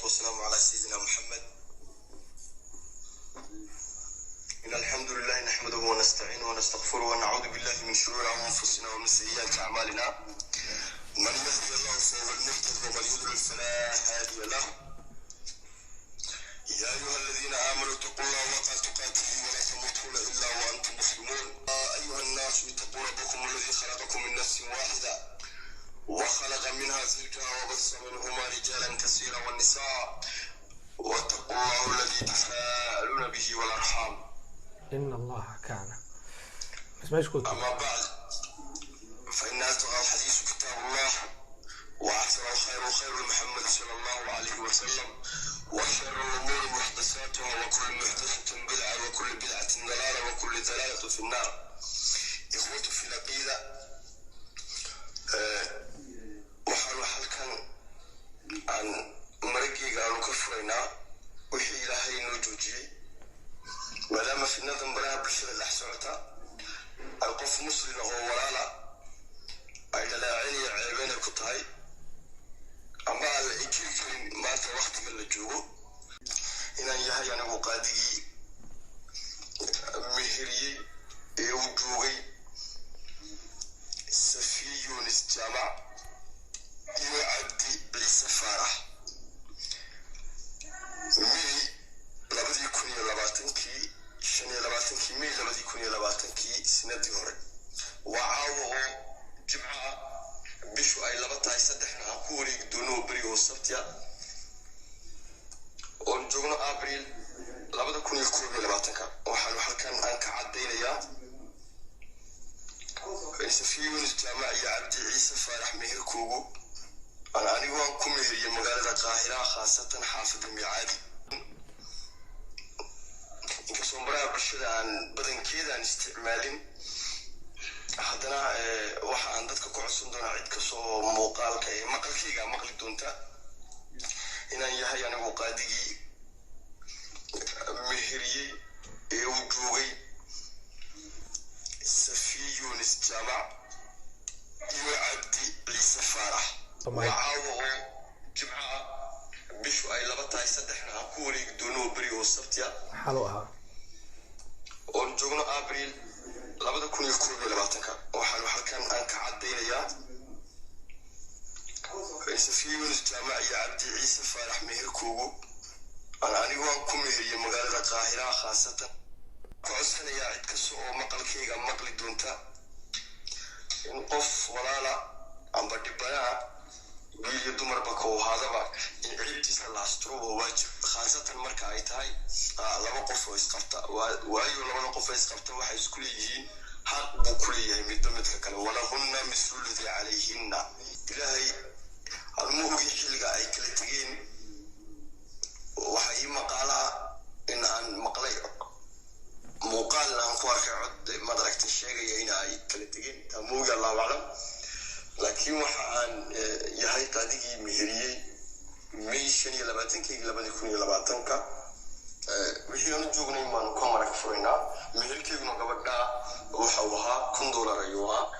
والسلام على سيدنا محمد. إن الحمد لله نحمده ونستعينه ونستغفره ونعوذ بالله من شرور أنفسنا ومن سيئات أعمالنا. من يهدي الله فهو المهتد ومن يضلل فلا هادي له. يا أيها الذين آمنوا اتقوا الله حق تقاته ولا تموتن إلا وأنتم مسلمون. يا أيها الناس اتقوا ربكم الذي خلقكم من نفس واحدة وخلق منها زوجها وبث منهما رجالا كثيرا والنساء واتقوا الله الذي تساءلون به والأرحام إن الله كان. أما بعد فإن أصدق الحديث كتاب الله وأحسن الخير خير محمد صلى الله عليه وسلم وشر الأمور محدثاتها وكل محدثة بدعة وكل بدعة ضلالة وكل ضلالة في النار. إخوتي في العقيدة waxaan halkan aan maragayga aanu ka furaynaa wixii ilaahay noo joojiyey maadaama fitnadan baraha bulshada dhex socota ay qof muslim oo walaala ay dhaleecin iyo ceebeen ay ku tahay ama aan la ikiri karin maanta waqtiga la joogo inaan yahay anigu qaadigii mehiriyey ee u joogay Safi Yunis Jamac iyo Cabdi Ciise Faarax May 2020 May 2020 sanadii hore waxaa oo jimcaha bishu ay 23 aan ku wareegi doono bariga Sabtiya oo joogno Abriil 2020 waxaan halkan aan ka cadeynayaa Safi Yunis Jamac iyo Cabdi Ciise Faarax meher koogu anigu aan ku meheriyay magaalada Qaahira khaasatan xaafadda Micaadi inkastoo baraha bulshada aan badankeeda aan isticmaalin haddana waxa aan dadka ku codsan doonaa cid kasoo muuqaalka ee maqalkayga maqli doonta inaan yahay anigu qaadigii meheriyey ee u joogay Safi Yunis Jamac iyo Cabdi Ciise Faarax waxaa oo jimcaha bishu ay 23 aan ku wareegi doono bariga Sabtiya oo joogno Abriil 2020 waxaan halkan aan ka cadeynayaa Safi Yunis Jamac iyo Cabdi Ciise Faarax meher koogu anigu aan ku meheriyay magaalada Qaahira khaasatan كعسنايا عد كسو مقالكيغا مقلي دونتا إن قف ولالا عم بدبنا بيجي دمر بكو هذا بقى إن عيبتي سلاسترو وواجب خاصة مركا عيتاي لما قف ويسقفتا وأيو لما قف ويسقفتا وحيز كليهين حق بكليه مدمتك كلا ولهن مثل الذي عليهن إلهي الموجي حلقا أي كلتين وحي مقالا إن عن مقلي muuqaal aan ku arkay cod madaragta sheegaya in ay kala tageen tamuuga Allah waclam laakiin waxa aan yahay qaadigii meheriyay May 2020 wixii aan joognay maan ku marag furayna meherkeeduna gabadha waxa uu ahaa $1 ayuu ahaa